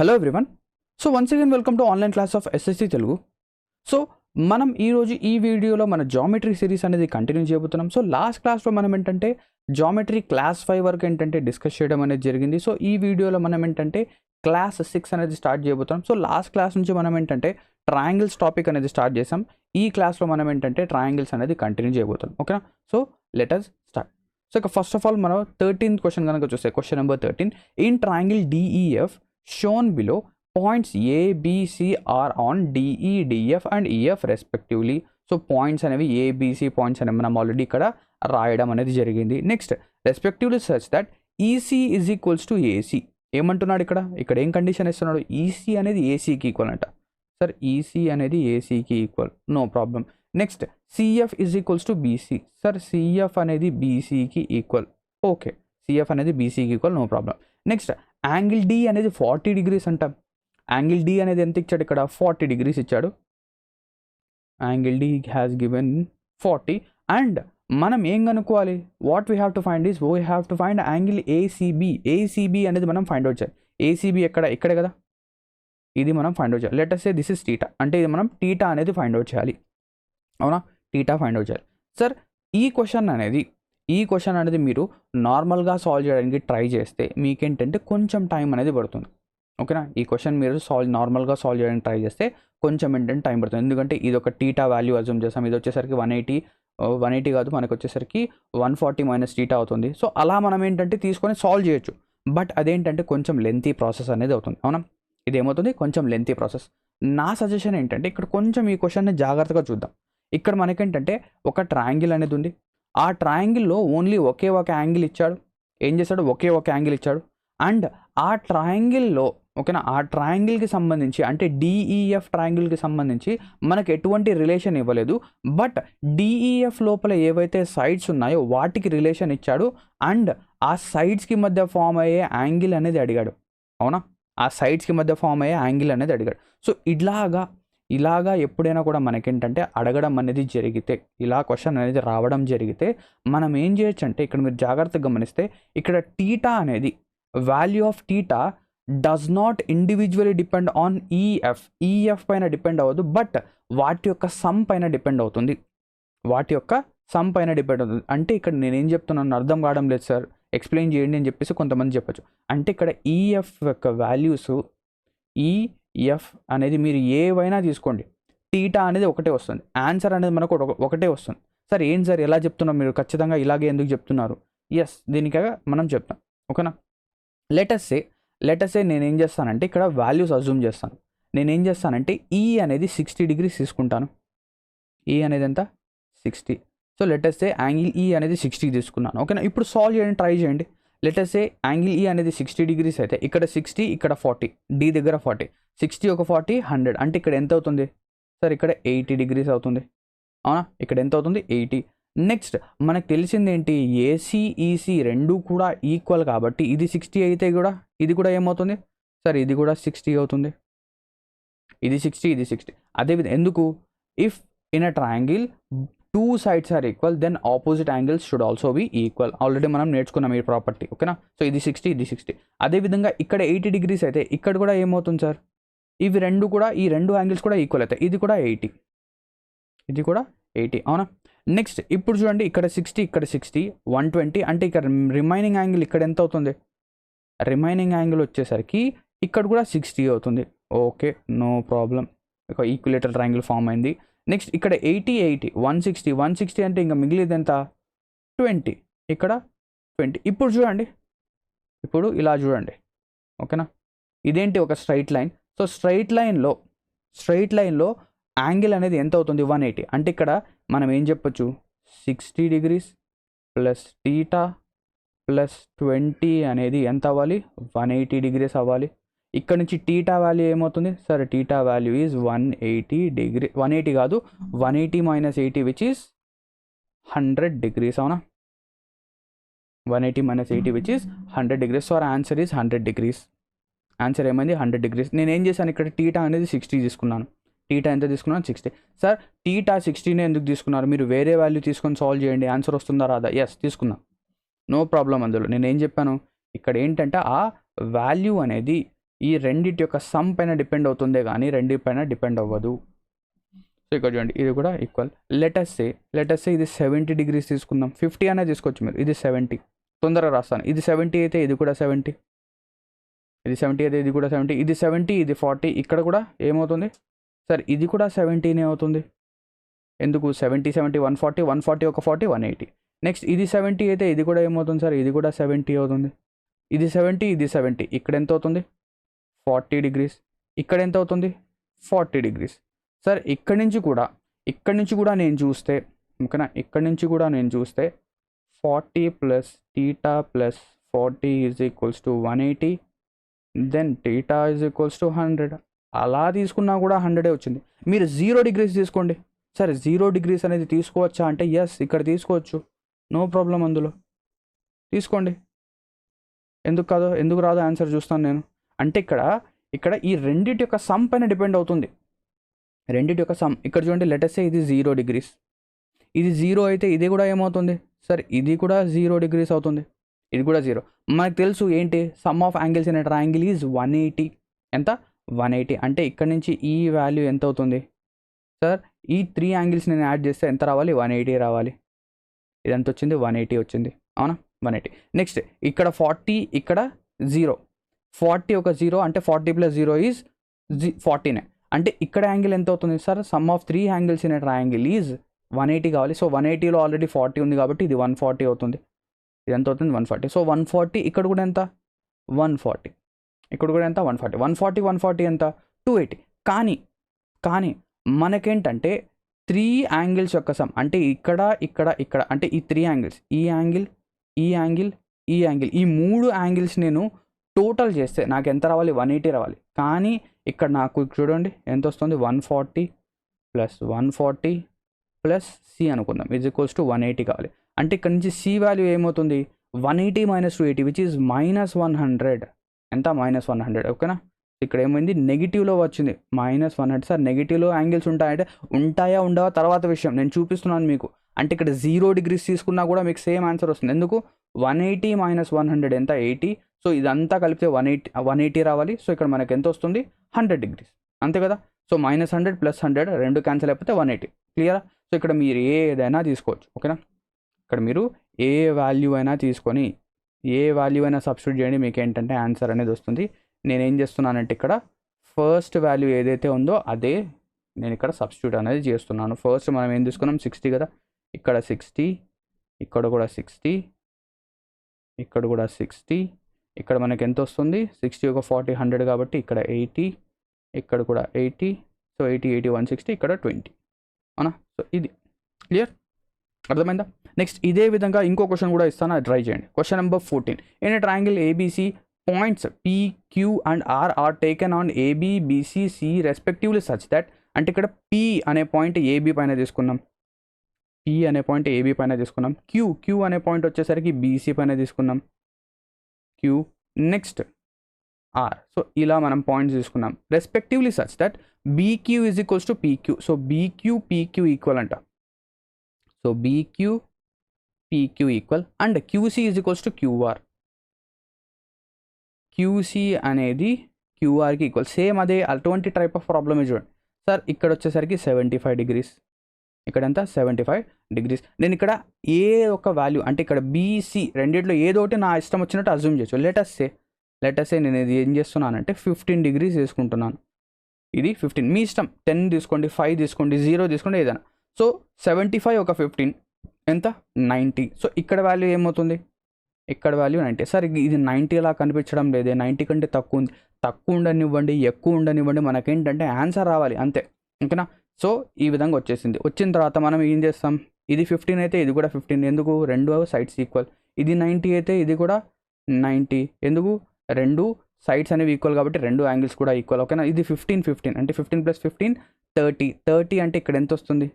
Hello everyone. So once again welcome to online class of SSC Telugu. So మనం ఈరోజు ఈ వీడియోలో మన జామెట్రీ సిరీస్ అనేది కంటిన్యూ చేయబోతున్నాం. సో లాస్ట్ క్లాస్లో మనం ఏంటంటే జామెట్రీ క్లాస్ 5 వరకు ఏంటంటే డిస్కస్ చేయడం అనేది జరిగింది. సో ఈ వీడియోలో మనం ఏంటంటే క్లాస్ 6 అనేది స్టార్ట్ చేయబోతున్నాం. సో లాస్ట్ క్లాస్ నుంచి మనం ఏంటంటే ట్రయాంగిల్స్ టాపిక్ అనేది స్టార్ట్ చేసాం. ఈ క్లాస్లో మనం ఏంటంటే ట్రయాంగిల్స్ అనేది కంటిన్యూ చేయబోతున్నాం. ఓకేనా? So let us start. So ఇక ఫస్ట్ ఆఫ్ ఆల్ మనం 13th క్వశ్చన్ కనుక చూస్తే question number 13 in triangle DEF shown below points A, B, C are on DE, DF and EF respectively. So points అనేవి ABC points అనేవి మనం already ఇక్కడ రాయడం అనేది జరిగింది. Next respectively such that EC is equals to AC. ఏమంటున్నాడు ఇక్కడ ఏం కండిషన్ ఇస్తున్నాడు? EC అనేది ACకి ఈక్వల్ అంట. సార్ EC అనేది ACకి equal, no problem. Next CF is equals to BC. Sir CF అనేది BCకి ఈక్వల్, ఓకే. CF అనేది BCకి equal, no problem. Next angle D అనేది 40 degrees అంట. యాంగిల్ D అనేది ఎంత ఇచ్చాడు? ఇక్కడ 40 degrees ఇచ్చాడు. Angle D has given 40 and మనం ఏం కనుక్కోవాలి? What we have to find is we have to find angle ACB అనేది మనం ఫైండ్ అవుట్ చేయాలి. ACB ఇక్కడే కదా, ఇది మనం ఫైండ్ అవుట్ చేయాలి. Let us say this is theta, అంటే ఇది మనం టీటా అనేది ఫైండ్ అవుట్ చేయాలి. అవునా? టీటా ఫైండ్ అవుట్ చేయాలి. సార్ ఈ క్వశ్చన్ అనేది మీరు నార్మల్గా సాల్వ్ చేయడానికి ట్రై చేస్తే మీకేంటంటే కొంచెం టైం అనేది పడుతుంది. ఓకేనా? ఈ క్వశ్చన్ మీరు నార్మల్గా సాల్వ్ చేయడానికి ట్రై చేస్తే కొంచెం ఏంటంటే టైం పడుతుంది. ఎందుకంటే ఇది ఒక టీటా వాల్యూ అజ్యూమ్ చేస్తాం. ఇది వచ్చేసరికి 180 కాదు, మనకు వచ్చేసరికి 140 మైనస్ టీటా అవుతుంది. సో అలా మనం ఏంటంటే తీసుకొని సాల్వ్ చేయొచ్చు. బట్ అదేంటంటే కొంచెం లెంతీ ప్రాసెస్ అనేది అవుతుంది. అవునా? ఇదేమవుతుంది? కొంచెం లెంతీ ప్రాసెస్. నా సజెషన్ ఏంటంటే ఇక్కడ కొంచెం ఈ క్వశ్చన్ని జాగ్రత్తగా చూద్దాం. ఇక్కడ మనకేంటంటే ఒక ట్రయాంగిల్ అనేది ఉంది. ఆ ట్రయాంగిల్లో ఓన్లీ ఒకే ఒక యాంగిల్ ఇచ్చాడు. ఏం చేశాడు? ఒకే ఒక యాంగిల్ ఇచ్చాడు. అండ్ ఆ ట్రయాంగిల్లో, ఓకేనా, ఆ ట్రయాంగిల్కి సంబంధించి అంటే DEF ట్రయాంగిల్కి సంబంధించి మనకు ఎటువంటి రిలేషన్ ఇవ్వలేదు. బట్ DEF లోపల ఏవైతే సైడ్స్ ఉన్నాయో వాటికి రిలేషన్ ఇచ్చాడు. అండ్ ఆ సైడ్స్కి మధ్య ఫామ్ అయ్యే యాంగిల్ అనేది అడిగాడు. అవునా? ఆ సైడ్స్కి మధ్య ఫామ్ అయ్యే యాంగిల్ అనేది అడిగాడు. సో ఇలాగా ఎప్పుడైనా కూడా మనకేంటంటే అడగడం అనేది జరిగితే, ఇలా క్వశ్చన్ అనేది రావడం జరిగితే మనం ఏం చేయొచ్చు అంటే, ఇక్కడ మీరు జాగ్రత్తగా గమనిస్తే ఇక్కడ టీటా అనేది value of theta does not individually depend on EF పైన డిపెండ్ అవ్వదు, బట్ వాటి యొక్క సమ్ పైన డిపెండ్ అవుతుంది. అంటే ఇక్కడ నేనేం చెప్తున్నాను అర్థం కావడం లేదు సార్, ఎక్స్ప్లెయిన్ చేయండి అని చెప్పేసి కొంతమంది చెప్పచ్చు. అంటే ఇక్కడ EF యొక్క వాల్యూస్, EF అనేది మీరు ఏవైనా తీసుకోండి, టీటా అనేది ఒకటే వస్తుంది. ఆన్సర్ అనేది మనకు ఒకటే వస్తుంది. సార్ ఏం సార్ ఎలా చెప్తున్నారు మీరు? ఖచ్చితంగా ఇలాగే ఎందుకు చెప్తున్నారు? ఎస్, దీనికగా మనం చెప్తాం. ఓకేనా? లెట్ us సే నేనేం చేస్తానంటే ఇక్కడ వాల్యూస్ అజ్యూమ్ చేస్తాను. నేనేం చేస్తానంటే E అనేది 60 degrees తీసుకుంటాను. E అనేది ఎంత? 60. సో లెట్ us సే యాంగిల్ E అనేది 60 తీసుకున్నాను. ఓకేనా? ఇప్పుడు సాల్వ్ చేయడానికి ట్రై చేయండి. లెట్ us సే యాంగిల్ E అనేది 60 degrees అయితే ఇక్కడ 60, ఇక్కడ 40, D దగ్గర 40, 60 ఒక 40 100, అంటే ఇక్కడ ఎంత అవుతుంది సార్? ఇక్కడ 80 degrees అవుతుంది. అవునా? ఇక్కడ ఎంత అవుతుంది? 80. నెక్స్ట్ మనకు తెలిసింది ఏంటి? ACEC రెండు కూడా ఈక్వల్ కాబట్టి ఇది 60 అయితే కూడా ఇది కూడా ఏమవుతుంది సార్? ఇది కూడా 60 అవుతుంది. ఇది 60, ఇది 60. అదేవిధంగా ఎందుకు? If in a triangle 2 sides are equal then opposite angles should also be equal. Already మనం నేర్చుకున్నాం ఈ ప్రాపర్టీ. ఓకేనా? సో ఇది 60, ఇది 60. అదేవిధంగా ఇక్కడ 80 degrees అయితే ఇక్కడ కూడా ఏమవుతుంది సార్? ఈ రెండు యాంగిల్స్ కూడా ఈక్వల్ అవుతాయి. ఇది కూడా 80, ఇది కూడా 80. అవునా? నెక్స్ట్ ఇప్పుడు చూడండి, ఇక్కడ 60, ఇక్కడ 60, 120, అంటే ఇక్కడ రిమైనింగ్ యాంగిల్ ఇక్కడ ఎంత అవుతుంది? రిమైనింగ్ యాంగిల్ వచ్చేసరికి ఇక్కడ కూడా 60 అవుతుంది. Okay, no problem. ఒక ఈక్విలేటరల్ ట్రయాంగిల్ ఫామ్ అయింది. నెక్స్ట్ ఇక్కడ 80, 160 అంటే ఇంకా మిగిలింది ఎంత? 20, ఇక్కడ 20. ఇప్పుడు చూడండి, ఇప్పుడు ఇలా చూడండి. ఓకేనా? ఇదేంటి? ఒక స్ట్రైట్ లైన్. సో స్ట్రైట్ లైన్లో యాంగిల్ అనేది ఎంత అవుతుంది? 180. అంటే ఇక్కడ మనం ఏం చెప్పొచ్చు? 60 degrees ప్లస్ టీటా ప్లస్ 20 అనేది ఎంత అవ్వాలి? 180 degrees అవ్వాలి. ఇక్కడ నుంచి టీటా వాల్యూ ఏమవుతుంది sir? Theta value is 180 degrees. 180 కాదు, 180 మైనస్ 80 విచ్ ఈస్ 100 degrees. అవునా? 180 minus 80 which is 100 degrees. So answer is 100 degrees. Answer ఏమైంది? 100 degrees. నేను ఏం చేశాను? ఇక్కడ టీటా అనేది 60 తీసుకున్నాను. టీటా ఎంత తీసుకున్నాను? 60. సార్ టీటా 60నే ఎందుకు తీసుకున్నారు? మీరు వేరే వాల్యూ తీసుకొని సాల్వ్ చేయండి, ఆన్సర్ వస్తుందా రాదా? ఎస్, తీసుకుందాం, నో ప్రాబ్లం. అందులో నేను ఏం చెప్పాను? ఇక్కడ ఏంటంటే ఆ వాల్యూ అనేది ఈ రెండిటి యొక్క సమ్ పైన డిపెండ్ అవుతుందే కానీ రెండింటి పైన డిపెండ్ అవ్వదు. సో ఇక్కడ చూడండి ఇది కూడా ఈక్వల్. లెటస్ సే ఇది 70 డిగ్రీస్ తీసుకుందాం. 50 అనేది తీసుకోవచ్చు మీరు. ఇది 70, తొందరగా రాస్తాను. ఇది 70 అయితే ఇది కూడా 70, ఇది 70 అయితే ఇది కూడా 70, ఇది 70 ఇది 40. ఇక్కడ కూడా ఏమవుతుంది సార్, ఇది కూడా 70 అవుతుంది. ఎందుకు 70 140, 140 ఒక 40 180. నెక్స్ట్ ఇది 70 అయితే ఇది కూడా ఏమవుతుంది సార్, ఇది కూడా 70 అవుతుంది. ఇది 70 ఇది 70, ఇక్కడ ఎంత అవుతుంది 40 డిగ్రీస్. ఇక్కడ ఎంత అవుతుంది 40 డిగ్రీస్. సార్ ఇక్కడి నుంచి కూడా నేను చూస్తే ఓకేనా, ఇక్కడి నుంచి కూడా నేను చూస్తే 40 plus theta plus 40 is equals to 180, then theta is equals to 100. అలా తీసుకున్నా కూడా 100 వచ్చింది. మీరు 0 డిగ్రీస్ తీసుకోండి. సరే 0 డిగ్రీస్ అనేది తీసుకోవచ్చా అంటే ఎస్, ఇక్కడ తీసుకోవచ్చు, నో ప్రాబ్లం, అందులో తీసుకోండి. ఎందుకు రాదో ఆన్సర్ చూస్తాను నేను. అంటే ఇక్కడ ఈ రెండిటి యొక్క సమ్ పైన డిపెండ్ అవుతుంది. రెండిటి యొక్క సమ్ ఇక్కడ చూడండి. లెటస్ సే ఇది 0 డిగ్రీస్, ఇది 0 అయితే ఇది కూడా ఏమవుతుంది సార్, ఇది కూడా 0 డిగ్రీస్ అవుతుంది, ఇది కూడా 0. మనకు తెలుసు ఏంటి, some of angles in a triangle is 180. ఎంత 180 అంటే ఇక్కడ నుంచి ఈ వాల్యూ ఎంత అవుతుంది సార్, ఈ 3 యాంగిల్స్ నేను యాడ్ చేస్తే ఎంత రావాలి 180 రావాలి. ఇదంత వచ్చింది 180 వచ్చింది, అవునా 180. నెక్స్ట్ ఇక్కడ 40, ఇక్కడ 0, 40 ఒక 0 అంటే 40 ప్లస్ 0 ఈజ్ 40. అంటే ఇక్కడ యాంగిల్ ఎంత అవుతుంది sir, some of 3 angles in a triangle is 180 కావాలి. సో 180లో ఆల్రెడీ 40 ఉంది కాబట్టి ఇది 140 అవుతుంది. ఇది ఎంత అవుతుంది 140. సో 140 ఇక్కడ కూడా ఎంత 140, ఇక్కడ కూడా ఎంత 140, 140 ఎంత 280. కానీ మనకేంటంటే 3 యాంగిల్స్ యొక్క సమ్ అంటే ఇక్కడ అంటే ఈ 3 యాంగిల్స్, ఈ యాంగిల్, ఈ యాంగిల్, ఈ యాంగిల్, ఈ 3 యాంగిల్స్ నేను టోటల్ చేస్తే నాకు ఎంత రావాలి 180 రావాలి. కానీ ఇక్కడ నాకు చూడండి ఎంత వస్తుంది 140 ప్లస్ 140 ప్లస్ సి అనుకుందాం ఈజ్ ఈక్వల్స్ టు 180 కావాలి. అంటే ఇక్కడ నుంచి సి వాల్యూ ఏమవుతుంది 180 మైనస్ 280 విచ్ ఈజ్ -100. ఎంత -100. ఓకేనా. ఇక్కడ ఏమైంది నెగిటివ్లో వచ్చింది -100. సార్ నెగిటివ్లో యాంగిల్స్ ఉంటాయా ఉండవా తర్వాత విషయం, నేను చూపిస్తున్నాను మీకు. అంటే ఇక్కడ 0 డిగ్రీస్ తీసుకున్నా కూడా మీకు సేమ్ ఆన్సర్ వస్తుంది. ఎందుకు 180 మైనస్ 100 ఎంత 80. సో ఇదంతా కలిపితే 180 రావాలి. సో ఇక్కడ మనకి ఎంత వస్తుంది 100 డిగ్రీస్, అంతే కదా. సో -100 ప్లస్ 100 రెండు క్యాన్సిల్ అయిపోతే 180. క్లియరా. సో ఇక్కడ మీరు ఏదైనా తీసుకోవచ్చు. ఓకేనా. ఇక్కడ మీరు ఏ వాల్యూ అయినా తీసుకొని ఏ వాల్యూ అయినా సబ్స్టిట్యూట్ చేయండి, మీకు ఏంటంటే ఆన్సర్ అనేది వస్తుంది. నేనేం చేస్తున్నానంటే ఇక్కడ ఫస్ట్ వాల్యూ ఏదైతే ఉందో అదే నేను ఇక్కడ సబ్స్టిట్యూట్ అనేది చేస్తున్నాను. ఫస్ట్ మనం ఏం తీసుకున్నాం 60 కదా, ఇక్కడ 60, ఇక్కడ కూడా 60, ఇక్కడ కూడా 60, ఇక్కడ మనకి ఎంత వస్తుంది 60 ఒక 40 100 కాబట్టి ఇక్కడ 80, ఇక్కడ కూడా 80. సో 80 80 160, ఇక్కడ 20, అవునా. సో ఇది క్లియర్, అర్థమైందా. నెక్స్ట్ ఇదే విధంగా ఇంకో క్వశ్చన్ కూడా ఇస్తాను, అది ట్రై చేయండి. Question number 14. In a triangle ABC points P, Q and R are taken on AB, BC, C respectively such that, అంటే ఇక్కడ P అనే పాయింట్ AB పైన తీసుకున్నాం, P అనే పాయింట్ AB పైన తీసుకున్నాం, Q అనే పాయింట్ వచ్చేసరికి BC పైన తీసుకున్నాం, Q, నెక్స్ట్ R. సో ఇలా మనం పాయింట్స్ తీసుకున్నాం respectively such that BQ is equals to PQ. So BQ PQ equal అంట. So BQ PQ equal and QC is equals to QR. QC అనేది QRకి ఈక్వల్. సేమ్ అదే అటువంటి టైప్ ఆఫ్ ప్రాబ్లమ్ చూడండి sir. ఇక్కడ వచ్చేసరికి 75 డిగ్రీస్, ఇక్కడ ఎంత 75 డిగ్రీస్. నేను ఇక్కడ ఏ ఒక వాల్యూ అంటే ఇక్కడ BC రెండిట్లో ఏదోటి నా ఇష్టం వచ్చినట్టు అజ్యూమ్ చేయొచ్చు. లెటస్ సే నేను ఇది ఏం చేస్తున్నానంటే 15 డిగ్రీస్ తీసుకుంటున్నాను. ఇది 15, మీ ఇష్టం 10 తీసుకోండి, 5 తీసుకోండి, 0 తీసుకోండి, ఏదైనా. సో 75 ఒక 15 ఎంత 90. సో ఇక్కడ వాల్యూ ఏమవుతుంది, ఇక్కడ వాల్యూ 90. సార్ ఇది 90 అలా కనిపించడం లేదే, 90 కంటే తక్కువ ఉంది. తక్కువ ఉండనివ్వండి ఎక్కువ ఉండనివ్వండి, మనకేంటంటే ఆన్సర్ రావాలి అంతే. ఓకేనా. సో ఈ విధంగా వచ్చేసింది. వచ్చిన తర్వాత మనం ఏం చేస్తాం, ఇది 15 అయితే ఇది కూడా 15. ఎందుకు, రెండు సైడ్స్ ఈక్వల్. ఇది 90 అయితే ఇది కూడా 90. ఎందుకు, రెండు సైడ్స్ అనేవి ఈక్వల్ కాబట్టి రెండు యాంగిల్స్ కూడా ఈక్వల్. ఓకేనా. ఇది 15 అంటే 15 ప్లస్ 15 30 అంటే ఇక్కడ ఎంత వస్తుంది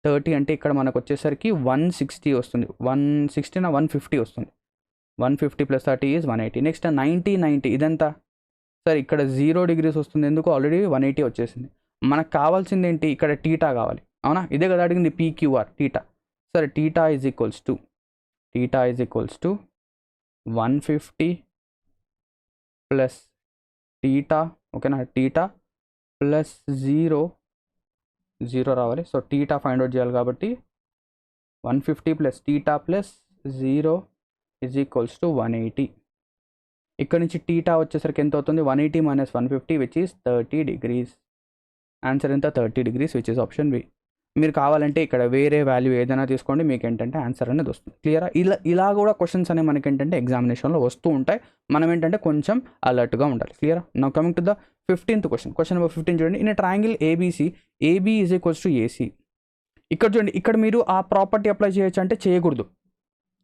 30 అంటే ఇక్కడ మనకు వచ్చేసరికి 160 వస్తుంది. 150 వస్తుంది. 150 ప్లస్ 30 ఈజ్ 180. నెక్స్ట్ 90 ఇదంతా సార్ ఇక్కడ 0 డిగ్రీస్ వస్తుంది. ఎందుకు, ఆల్రెడీ 180 వచ్చేసింది. మనకు కావాల్సింది ఏంటి, ఇక్కడ టీటా కావాలి, అవునా. ఇదే కదా అడిగింది PQR టీటా. సరే theta is equals to 150 plus theta, ఓకేనా, టీటా ప్లస్ 0 రావాలి. సో టీటా ఫైండ్ అవుట్ చేయాలి కాబట్టి 150 plus theta plus 0 is equals to 180. ఇక్కడ నుంచి టీటా వచ్చేసరికి ఎంత అవుతుంది? 180 minus 150 which is 30 degrees. Answer ఎంత? 30 degrees which is option B. మీరు కావాలంటే ఇక్కడ వేరే వాల్యూ ఏదైనా తీసుకోండి, మీకు ఏంటంటే ఆన్సర్ అనేది వస్తుంది. క్లియరా? ఇలా కూడా క్వశ్చన్స్ అనేవి మనకి ఏంటంటే ఎగ్జామినేషన్లో వస్తూ ఉంటాయి. మనం ఏంటంటే కొంచెం అలర్ట్గా ఉండాలి. క్లియరా? Now coming to the 15th question. Question number 15 చూడండి. In triangle ABC, AB is equals to AC. ఇక్కడ చూడండి, ఇక్కడ మీరు ఆ ప్రాపర్టీ అప్లై చేయొచ్చు అంటే చేయకూడదు.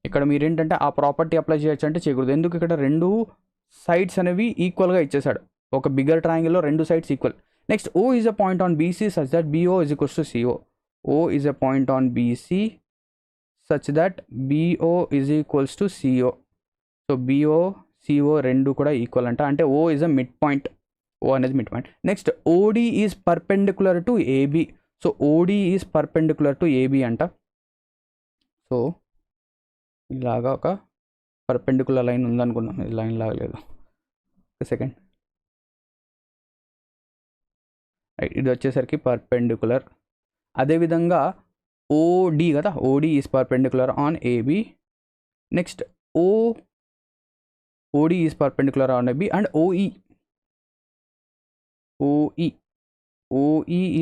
ఇక్కడ మీరు ఏంటంటే ఆ ప్రాపర్టీ అప్లై చేయొచ్చు అంటే చేయకూడదు. ఎందుకు? ఇక్కడ రెండు సైడ్స్ అనేవి ఈక్వల్గా ఇచ్చేసాడు. ఒక బిగ్గర్ ట్రయాంగిల్లో రెండు sides equal. Next O is a point on BC such that BO is equals to CO. O is a point on BC such that BO is equals to CO. So BO CO రెండు కూడా equal అంట. అంటే O is a mid point. O అనేది mid point. Next OD is perpendicular to AB. So OD is perpendicular to AB అంట. So ఇలాగా ఒక perpendicular line ఉందనుకున్నాను, ఈ line లాగా లేదు. సెకండ్ రైట్, ఇది వచ్చేసరికి పర్పెండిక్యులర్. అదేవిధంగా ఓడి కదా, OD is perpendicular on AB. Next OD is perpendicular on AB and OE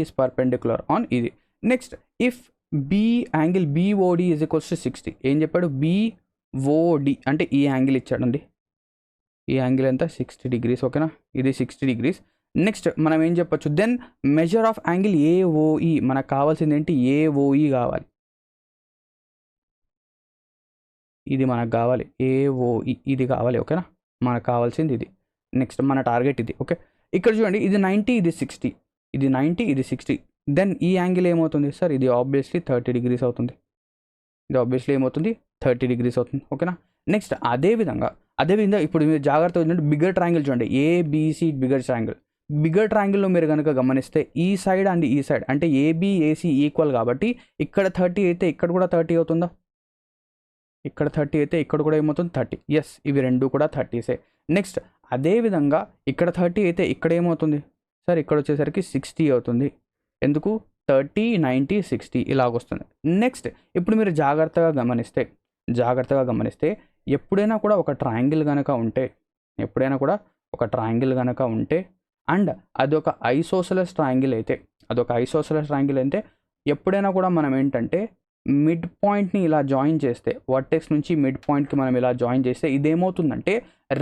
is perpendicular on ఇది. Next if B angle BOD is equals to 60. ఏం చెప్పాడు? బీఓడి అంటే ఈ యాంగిల్ ఇచ్చాడండి. ఈ యాంగిల్ ఎంత? 60 degrees. ఓకేనా, ఇది 60 degrees. నెక్స్ట్ మనం ఏం చెప్పొచ్చు? Then measure of angle AOE. మనకు కావాల్సింది ఏంటి? ఏఓఈ కావాలి. ఇది మనకు కావాలి, ఏఓఈ ఇది కావాలి. ఓకేనా, మనకు కావాల్సింది ఇది. నెక్స్ట్ మన టార్గెట్ ఇది. ఓకే, ఇక్కడ చూడండి, ఇది 90, ఇది 60. ఇది 90, ఇది 60. దెన్ ఈ యాంగిల్ ఏమవుతుంది సార్? ఇది ఆబ్వియస్లీ 30 degrees అవుతుంది. ఇది ఆబ్వియస్లీ ఏమవుతుంది? 30 degrees అవుతుంది. ఓకేనా, నెక్స్ట్ అదేవిధంగా ఇప్పుడు మీరు జాగ్రత్తగా చూడండి. బిగ్గర్ ట్రయాంగిల్ చూడండి, ఏబిసి బిగ్గర్ ట్రయాంగిల్. బిగ్గర్ ట్రయాంగిల్లో మీరు కనుక గమనిస్తే ఈ సైడ్ అండ్ ఈ సైడ్ అంటే ఏబి ఏసీ ఈక్వల్ కాబట్టి ఇక్కడ 30 అయితే ఇక్కడ కూడా 30 అవుతుందా? ఇక్కడ 30 అయితే ఇక్కడ కూడా ఏమవుతుంది? 30. ఎస్, ఇవి రెండు కూడా 30సే. నెక్స్ట్ అదేవిధంగా ఇక్కడ 30 అయితే ఇక్కడ ఏమవుతుంది సార్? ఇక్కడ వచ్చేసరికి 60 అవుతుంది. ఎందుకు? 30, 90, 60 ఇలాగొస్తుంది. నెక్స్ట్ ఇప్పుడు మీరు జాగ్రత్తగా గమనిస్తే ఎప్పుడైనా కూడా ఒక ట్రయాంగిల్ కనుక ఉంటే అండ్ అదొక ఐసోసెలస్ ట్రయాంగిల్ అయితే ఎప్పుడైనా కూడా మనం ఏంటంటే మిడ్ పాయింట్ని ఇలా జాయిన్ చేస్తే, వర్టెక్స్ నుంచి మిడ్ పాయింట్కి మనం ఇలా జాయిన్ చేస్తే ఇదేమవుతుందంటే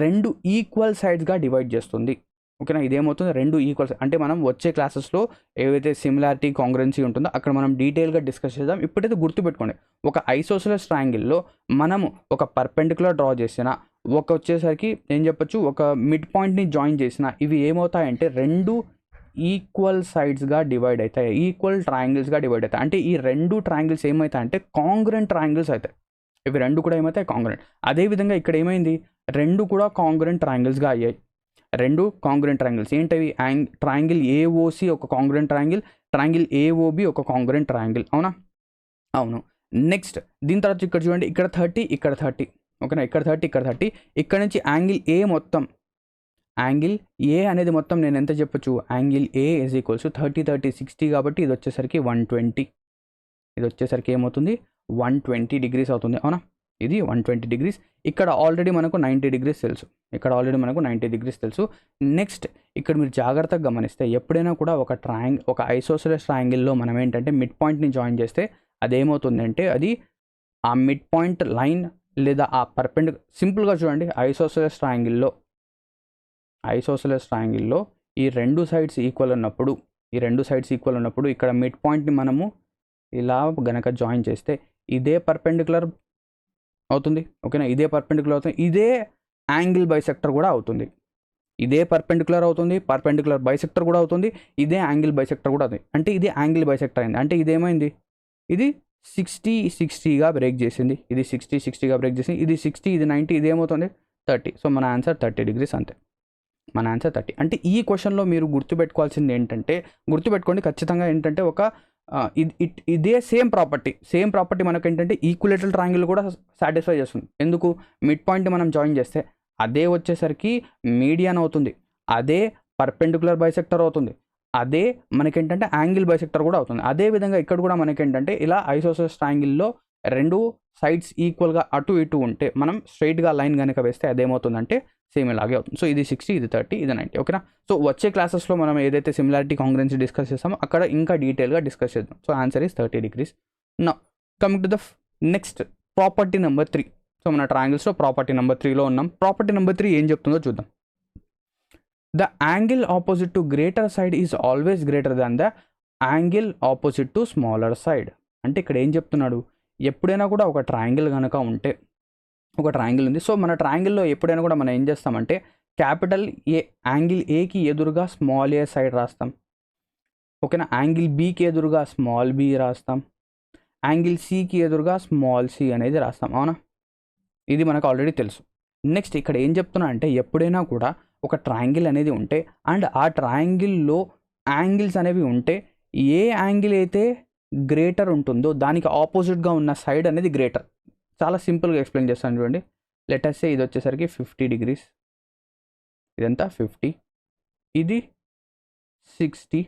రెండు ఈక్వల్ సైడ్స్గా డివైడ్ చేస్తుంది. ఓకేనా, ఇదేమవుతుంది? రెండు ఈక్వల్. అంటే మనం వచ్చే క్లాసెస్లో ఏవైతే సిమిలారిటీ కాంగ్రెన్సీ ఉంటుందో అక్కడ మనం డీటెయిల్గా డిస్కస్ చేద్దాం. ఇప్పుడైతే గుర్తుపెట్టుకోండి, ఒక ఐసోసెలస్ ట్రయాంగిల్లో మనము ఒక పర్పెండిక్యులర్ డ్రా చేసిన ఒక వచ్చేసరికి ఏం చెప్పొచ్చు, ఒక మిడ్ పాయింట్ని జాయిన్ చేసిన ఇవి ఏమవుతాయంటే రెండు ఈక్వల్ సైడ్స్గా డివైడ్ అవుతాయి, ఈక్వల్ ట్రయాంగిల్స్గా డివైడ్ అవుతాయి. అంటే ఈ రెండు ట్రయాంగిల్స్ ఏమవుతాయంటే కాంగ్రెంట్ ట్రయాంగిల్స్ అవుతాయి. ఇవి రెండు కూడా ఏమవుతాయి? కాంగ్రెంట్. అదేవిధంగా ఇక్కడ ఏమైంది? రెండు కూడా కాంగ్రెంట్ ట్రయాంగిల్స్గా అయ్యాయి. రెండు కాంగ్రెంట్ ట్రయాంగిల్స్ ఏంటవి? ట్రయాంగిల్ ఏఓసి ఒక కాంగ్రెంట్ ట్రయాంగిల్, ట్రయాంగిల్ ఏఓబి ఒక కాంగ్రెంట్ ట్రయాంగిల్. అవునా? అవును. నెక్స్ట్ దీని తర్వాత ఇక్కడ చూడండి, ఇక్కడ 30, ఇక్కడ 30. ఓకేనా, ఇక్కడ 30, ఇక్కడ 30. ఇక్కడ నుంచి యాంగిల్ ఏ అనేది మొత్తం నేను ఎంత చెప్పొచ్చు? యాంగిల్ ఏ ఈజ్ ఈక్వల్స్ 30, 30, 60 కాబట్టి ఇది వచ్చేసరికి 120. ఇది వచ్చేసరికి ఏమవుతుంది? 120 degrees అవుతుంది. అవునా, ఇది 120 degrees. ఇక్కడ ఆల్రెడీ మనకు 90 degrees తెలుసు. నెక్స్ట్ ఇక్కడ మీరు జాగ్రత్తగా గమనిస్తే ఎప్పుడైనా కూడా ఒక ఐసోసెలస్ ట్రయాంగిల్లో మనం ఏంటంటే మిడ్ పాయింట్ని జాయిన్ చేస్తే అదేమవుతుందంటే అది ఆ మిడ్ పాయింట్ లైన్ లేదా ఆ సింపుల్గా చూడండి, ఐసోసెలస్ ట్రయాంగిల్లో ఈ రెండు సైడ్స్ ఈక్వల్ ఉన్నప్పుడు ఇక్కడ మిడ్ పాయింట్ని మనము ఇలా గనక జాయిన్ చేస్తే ఇదే పర్పెండిక్యులర్ అవుతుంది. ఓకేనా, ఇదే పర్పెండిక్యులర్ అవుతుంది. ఇదే యాంగిల్ బైసెక్టర్ కూడా అవుతుంది. పర్పెండిక్యులర్ బైసెక్టర్ కూడా అవుతుంది. ఇదే యాంగిల్ బైసెక్టర్ కూడా అవుతుంది. అంటే ఇది యాంగిల్ బైసెక్టర్ అయింది. అంటే ఇదేమైంది? ఇది 60-60గా బ్రేక్ చేసింది. ఇది 60-60గా బ్రేక్ చేసింది. ఇది 60, ఇది 90, ఇది ఏమవుతుంది? 30. సో మన ఆన్సర్ 30 degrees అంతే. మన ఆన్సర్ 30. అంటే ఈ క్వశ్చన్లో మీరు గుర్తుపెట్టుకోవాల్సింది ఏంటంటే, గుర్తుపెట్టుకోండి ఖచ్చితంగా ఏంటంటే ఇదే సేమ్ ప్రాపర్టీ మనకు ఏంటంటే ఈక్విలేటరల్ ట్రయాంగిల్ కూడా సాటిస్ఫై చేస్తుంది. ఎందుకు? మిడ్ పాయింట్ మనం జాయిన్ చేస్తే అదే వచ్చేసరికి మీడియన్ అవుతుంది. అదే పర్పెండిక్యులర్ బైసెక్టర్ అవుతుంది, అదే మనకేంటంటే యాంగిల్ బైసెక్టర్ కూడా అవుతుంది. అదే విధంగా ఇక్కడ కూడా మనకేంటంటే ఇలా ఐసోసెల్స్ ట్రయాంగిల్లో రెండు సైడ్స్ ఈక్వల్గా అటు ఇటు ఉంటే మనం స్ట్రైట్గా లైన్ కనుక వేస్తే అదేమవుతుందంటే సేమ్ ఇలాగే అవుతుంది. సో ఇది 60, ఇది 30, ఇది 90. ఓకేనా. సో వచ్చే క్లాసెస్లో మనం ఏదైతే సిమిలారిటీ కాంగ్రెన్సీ డిస్కస్ చేస్తామో అక్కడ ఇంకా డీటెయిల్గా డిస్కస్ చేద్దాం. So answer is 30 degrees. Now coming to the next property number 3. So మన ట్రయాంగిల్స్లో ప్రాపర్టీ నెంబర్ 3లో ఉన్నాం. ప్రాపర్టీ నెంబర్ 3 ఏం చెప్తుందో చూద్దాం. The angle opposite to greater side is always greater than the angle opposite to smaller side. అంటే ఇక్కడ ఏం చెప్తున్నాడు, ఎప్పుడైనా కూడా ఒక ట్రయాంగిల్ కనుక ఉంటే, ఒక ట్రయాంగిల్ ఉంది. సో మన ట్రయాంగిల్లో ఎప్పుడైనా కూడా మనం ఏం చేస్తామంటే క్యాపిటల్ ఏ యాంగిల్ ఏకి ఎదురుగా స్మాల్ ఏ సైడ్ రాస్తాం. ఓకేనా. యాంగిల్ బీకి ఎదురుగా స్మాల్ బి రాస్తాం. యాంగిల్ సికి ఎదురుగా స్మాల్ సి అనేది రాస్తాం. అవునా, ఇది మనకు ఆల్రెడీ తెలుసు. నెక్స్ట్ ఇక్కడ ఏం చెప్తున్నా అంటే ఎప్పుడైనా కూడా ఒక ట్రయాంగిల్ అనేది ఉంటే అండ్ ఆ ట్రయాంగిల్లో యాంగిల్స్ అనేవి ఉంటే ఏ యాంగిల్ అయితే గ్రేటర్ ఉంటుందో దానికి ఆపోజిట్గా ఉన్న సైడ్ అనేది గ్రేటర్. చాలా సింపుల్గా ఎక్స్ప్లెయిన్ చేస్తాను చూడండి. లెట్ us say ఇది వచ్చేసరికి 50 degrees, ఇదంతా 50, ఇది 60,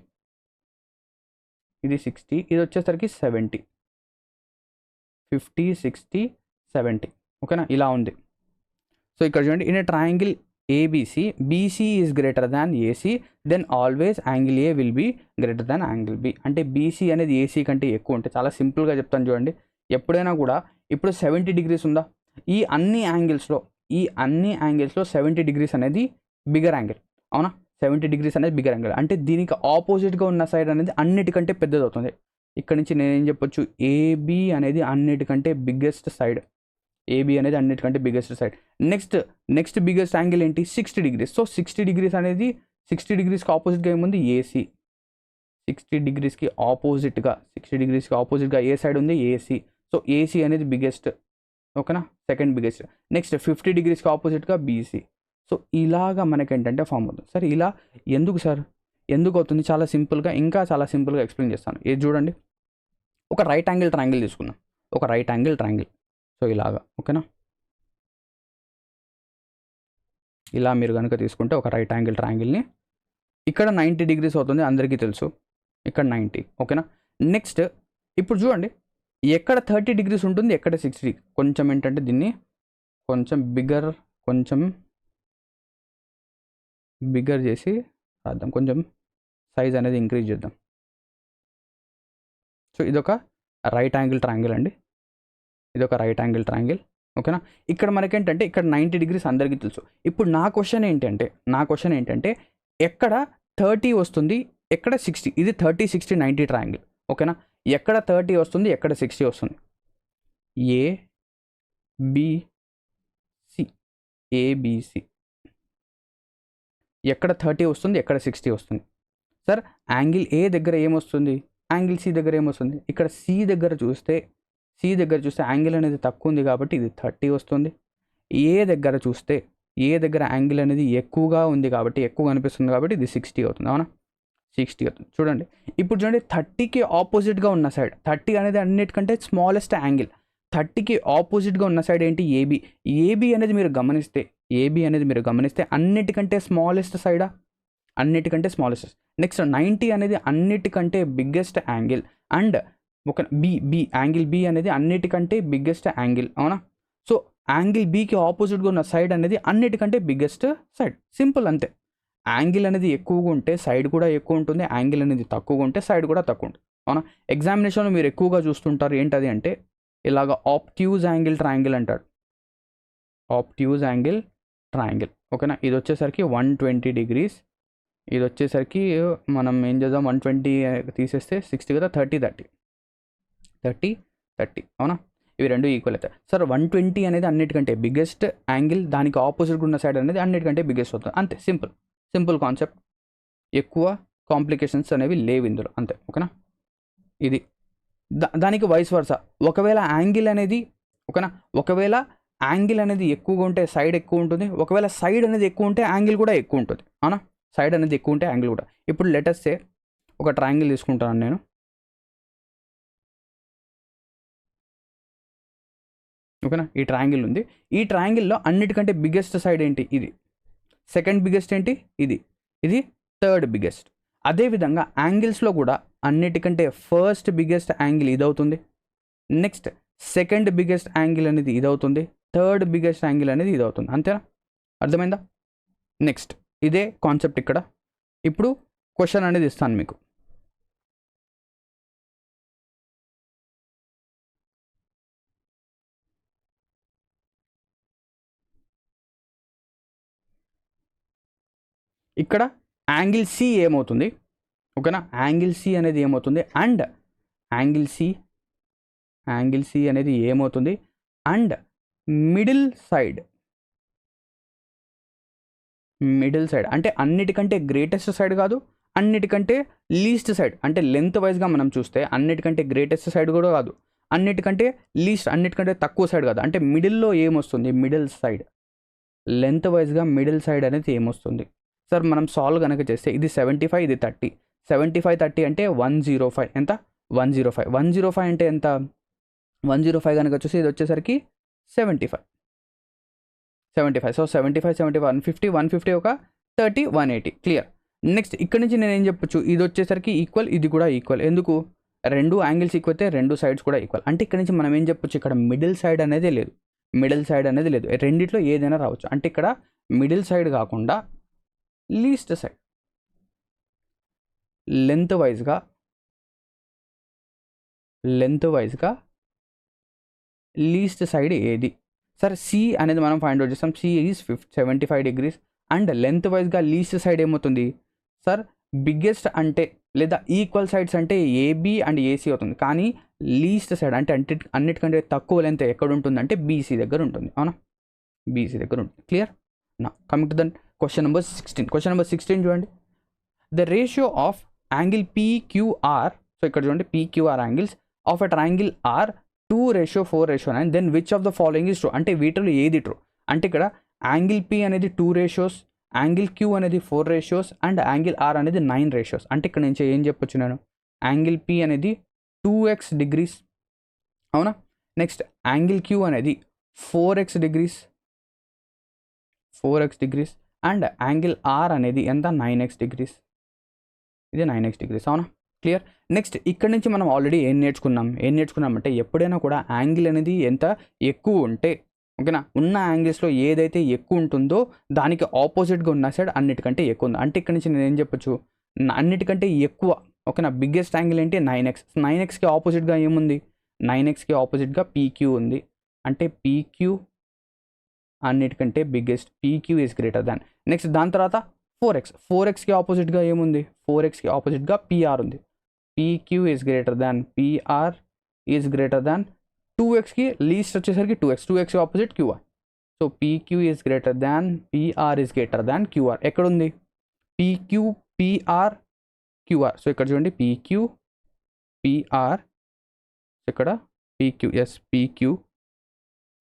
ఇది 60, ఇది వచ్చేసరికి 70, 50, 60, 70. ఓకేనా, ఇలా ఉంది. సో ఇక్కడ చూడండి, in a triangle ABC BC is greater than AC, then always angle A will be greater than angle B. అంటే బీసీ అనేది ఏసీ కంటే ఎక్కువ ఉంటే, చాలా సింపుల్గా చెప్తాను చూడండి. ఎప్పుడైనా కూడా ఇప్పుడు 70 degrees ఉందా, ఈ అన్ని యాంగిల్స్లో 70 degrees అనేది బిగ్గర్ యాంగిల్. అవునా, 70 degrees అనేది బిగ్గర్ యాంగిల్. అంటే దీనికి ఆపోజిట్గా ఉన్న సైడ్ అనేది అన్నిటికంటే పెద్దది అవుతుంది. ఇక్కడ నుంచి నేనేం చెప్పొచ్చు, ఏబి అనేది అన్నిటికంటే బిగ్గెస్ట్ సైడ్. ఏబి అనేది అన్నిటికంటే biggest side. Next biggest angle ఏంటి, 60 degrees. సో 60 degrees అనేది 60 degreesకి ఆపోజిట్గా ఏముంది, ఏసీ. 60 degreesకి ఆపోజిట్గా ఏ సైడ్ ఉంది, ఏసీ. సో ఏసీ అనేది బిగ్గెస్ట్. ఓకేనా, సెకండ్ బిగ్గెస్ట్. నెక్స్ట్ 50 degreesకి ఆపోజిట్గా బీసీ. సో ఇలాగా మనకేంటంటే ఫామ్ అవుతుంది. సరే ఇలా ఎందుకు అవుతుంది, చాలా సింపుల్గా ఎక్స్ప్లెయిన్ చేస్తాను. ఇది చూడండి, ఒక రైట్ యాంగిల్ ట్రయాంగిల్ తీసుకున్నాం, ఒక రైట్ యాంగిల్ ట్రయాంగిల్. సో ఇలాగా. ఓకేనా, ఇలా మీరు కనుక తీసుకుంటే ఒక రైట్ యాంగిల్ ట్రయాంగిల్ని ఇక్కడ 90 degrees అవుతుంది, అందరికీ తెలుసు. ఇక్కడ 90. ఓకేనా. నెక్స్ట్ ఇప్పుడు చూడండి, ఎక్కడ 30 degrees ఉంటుంది, ఎక్కడ 60. కొంచెం ఏంటంటే దీన్ని కొంచెం బిగ్గర్ చేసి రాద్దాం, కొంచెం సైజ్ అనేది ఇంక్రీజ్ చేద్దాం. సో ఇదొక రైట్ యాంగిల్ ట్రయాంగిల్ అండి, ఇదొక రైట్ యాంగిల్ ట్రయాంగిల్. ఓకేనా. ఇక్కడ మనకేంటంటే ఇక్కడ 90 degrees అందరికీ తెలుసు. ఇప్పుడు నా క్వశ్చన్ ఏంటంటే ఎక్కడ 30 వస్తుంది, ఎక్కడ 60. ఇది 30, 60, 90 ట్రయాంగిల్. ఓకేనా. ఎక్కడ 30 వస్తుంది, ఎక్కడ 60 వస్తుంది, ఏబిసి. ఎక్కడ 30 వస్తుంది, ఎక్కడ 60 వస్తుంది. సార్ యాంగిల్ ఏ దగ్గర ఏమొస్తుంది, యాంగిల్ సి దగ్గర ఏమొస్తుంది. ఇక్కడ సి దగ్గర చూస్తే యాంగిల్ అనేది తక్కువ ఉంది కాబట్టి ఇది 30 వస్తుంది. ఏ దగ్గర యాంగిల్ అనేది ఎక్కువగా ఉంది కాబట్టి, ఎక్కువ కనిపిస్తుంది కాబట్టి ఇది 60 అవుతుంది. అవునా, 60 అవుతుంది. చూడండి ఇప్పుడు చూడండి, 30కి ఆపోజిట్గా ఉన్న సైడ్, 30 అనేది అన్నిటికంటే స్మాలెస్ట్ యాంగిల్. 30కి ఆపోజిట్గా ఉన్న సైడ్ ఏంటి, ఏబి అనేది మీరు గమనిస్తే అన్నిటికంటే స్మాలెస్ట్ సైడా, అన్నిటికంటే స్మాలెస్ట్. నెక్స్ట్ 90 అనేది అన్నిటికంటే బిగ్గెస్ట్ యాంగిల్ అండ్ ఒక యాంగిల్ బి అనేది అన్నిటికంటే బిగ్గెస్ట్ యాంగిల్. అవునా. సో యాంగిల్ బికి ఆపోజిట్గా ఉన్న సైడ్ అనేది అన్నిటికంటే బిగ్గెస్ట్ సైడ్. సింపుల్ అంతే. యాంగిల్ అనేది ఎక్కువగా ఉంటే సైడ్ కూడా ఎక్కువ ఉంటుంది, యాంగిల్ అనేది తక్కువగా ఉంటే సైడ్ కూడా తక్కువ ఉంటుంది. అవునా. ఎగ్జామినేషన్లో మీరు ఎక్కువగా చూస్తుంటారు ఏంటది అంటే ఇలాగ ఆప్ట్యూజ్ యాంగిల్ ట్రయాంగిల్ అంటాడు, ఆప్ట్యూజ్ యాంగిల్ ట్రయాంగిల్. ఓకేనా. ఇది వచ్చేసరికి 120 degrees, ఇది వచ్చేసరికి మనం ఏం చేద్దాం, 120 తీసేస్తే 60 కదా, 30. అవునా, ఇవి రెండు ఈక్వల్ అవుతాయి. సార్ 120 అనేది అన్నిటికంటే బిగ్గెస్ట్ యాంగిల్, దానికి ఆపోజిట్గా ఉన్న సైడ్ అనేది అన్నిటికంటే బిగ్గెస్ట్ అవుతుంది. అంతే, సింపుల్ కాన్సెప్ట్. ఎక్కువ కాంప్లికేషన్స్ అనేవి లేవు ఇందులో, అంతే. ఓకేనా. ఇది దానికి వైస్ వర్సా. ఒకవేళ యాంగిల్ అనేది ఎక్కువగా ఉంటే సైడ్ ఎక్కువ ఉంటుంది, ఒకవేళ సైడ్ అనేది ఎక్కువ ఉంటే యాంగిల్ కూడా ఎక్కువ ఉంటుంది. అవునా, సైడ్ అనేది ఎక్కువ ఉంటే యాంగిల్ కూడా. ఇప్పుడు లెట్ us say ఒక ట్రయాంగిల్ తీసుకుంటాను నేను. ఓకేనా, ఈ ట్రయాంగిల్ ఉంది. ఈ ట్రయాంగిల్లో అన్నిటికంటే బిగ్గెస్ట్ సైడ్ ఏంటి, ఇది. సెకండ్ బిగ్గెస్ట్ ఏంటి, ఇది. ఇది థర్డ్ బిగ్గెస్ట్. అదేవిధంగా యాంగిల్స్లో కూడా అన్నిటికంటే ఫస్ట్ బిగ్గెస్ట్ యాంగిల్ ఇది అవుతుంది. నెక్స్ట్ సెకండ్ బిగ్గెస్ట్ యాంగిల్ అనేది ఇది అవుతుంది. థర్డ్ బిగ్గెస్ట్ యాంగిల్ అనేది ఇది అవుతుంది. అంతేనా? అర్థమైందా? నెక్స్ట్ ఇదే కాన్సెప్ట్ ఇక్కడ. ఇప్పుడు క్వశ్చన్ అనేది ఇస్తాను మీకు. ఇక్కడ యాంగిల్ సి ఏమవుతుంది? ఓకేనా? యాంగిల్ సి అనేది ఏమవుతుంది? అండ్ యాంగిల్ సి అనేది ఏమవుతుంది? అండ్ మిడిల్ సైడ్ అంటే అన్నిటికంటే గ్రేటెస్ట్ సైడ్ కాదు, అన్నిటికంటే లీస్ట్ సైడ్. అంటే లెంత్ వైజ్గా మనం చూస్తే అన్నిటికంటే గ్రేటెస్ట్ సైడ్ కూడా కాదు, అన్నిటికంటే తక్కువ సైడ్ కాదు. అంటే మిడిల్లో ఏమొస్తుంది? Middle side. లెంత్ వైజ్గా మిడిల్ సైడ్ అనేది ఏమొస్తుంది? సార్ మనం సాల్వ్ కనుక చేస్తే ఇది 75, ఇది 30. 75 30 అంటే 105. ఎంత? 105. 105 అంటే ఎంత? 105 కనుక వచ్చేసి ఇది వచ్చేసరికి 75. సో 75 150 150 ఒక 30 180. క్లియర్. నెక్స్ట్ ఇక్కడ నుంచి నేను ఏం చెప్పొచ్చు? ఇది వచ్చేసరికి ఈక్వల్, ఇది కూడా ఈక్వల్. ఎందుకు? రెండు యాంగిల్స్ ఈక్వల్ అయితే రెండు సైడ్స్ కూడా ఈక్వల్. అంటే ఇక్కడ నుంచి మనం ఏం చెప్పొచ్చు? ఇక్కడ మిడిల్ సైడ్ అనేది లేదు. రెండిట్లో ఏదైనా రావచ్చు. అంటే ఇక్కడ మిడిల్ సైడ్ కాకుండా లీస్ట్ సైడ్, లెంత్ వైజ్గా లీస్ట్ సైడ్ ఏది? సార్ సి అనేది మనం ఫైండ్ అవుట్ చేస్తాం. C is 75 degrees. And length వైజ్గా లీస్ట్ సైడ్ ఏమవుతుంది? సార్ బిగ్గెస్ట్ అంటే లేదా ఈక్వల్ సైడ్స్ అంటే ఏబి అండ్ ఏసీ అవుతుంది. కానీ లీస్ట్ సైడ్ అంటే అన్నిటికంటే తక్కువ లెంత్ ఎక్కడ ఉంటుంది అంటే బీసీ దగ్గర ఉంటుంది. అవునా? బీసీ దగ్గర ఉంటుంది. క్లియర్? నా coming to the question number 16. Question number 16 చూడండి. The ratio of angle PQR. So ఇక్కడ చూడండి, PQR angles of a triangle are 2:4:9. Then which of the following is true? అంటే వీటిలో ఏది ట్రూ? అంటే ఇక్కడ యాంగిల్ P అనేది 2 రేషియోస్, యాంగిల్ Q అనేది 4 రేషియోస్ అండ్ యాంగిల్ R అనేది 9 రేషియోస్. అంటే ఇక్కడ నుంచి ఏం చెప్పొచ్చు నేను? యాంగిల్ P అనేది 2x డిగ్రీస్. అవునా? నెక్స్ట్ యాంగిల్ Q అనేది 4x degrees and angle R అనేది ఎంత? 9x degrees. ఇది 9x డిగ్రీస్. అవునా? క్లియర్. నెక్స్ట్ ఇక్కడ నుంచి మనం ఆల్రెడీ ఏం నేర్చుకున్నామంటే ఎప్పుడైనా కూడా యాంగిల్ అనేది ఎంత ఎక్కువ ఉంటే, ఓకేనా, ఉన్న యాంగిల్స్లో ఏదైతే ఎక్కువ ఉంటుందో దానికి ఆపోజిట్గా ఉన్న సైడ్ అన్నిటికంటే ఎక్కువ ఉంది. అంటే ఇక్కడ నుంచి నేను ఏం చెప్పొచ్చు? అన్నిటికంటే ఎక్కువ, ఓకేనా, బిగ్గెస్ట్ యాంగిల్ ఏంటి? 9x. 9xకి ఆపోజిట్గా ఏముంది? 9xకి ఆపోజిట్గా PQ ఉంది. అంటే PQ అన్నిటికంటే biggest, PQ is greater than. Next దాని తర్వాత 4x. 4xకి ఆపోజిట్గా ఏముంది? 4xకి ఆపోజిట్గా PR ఉంది. PQ is greater than, PR is greater than 2xకి లీస్ట్ వచ్చేసరికి 2x. 2xకి opposite QR. So PQ is greater than, PR is greater than QR. ఎక్కడుంది? PQ, PR, QR. సో ఇక్కడ చూడండి, PQ, PR, ఇక్కడ PQ. Yes, PQ.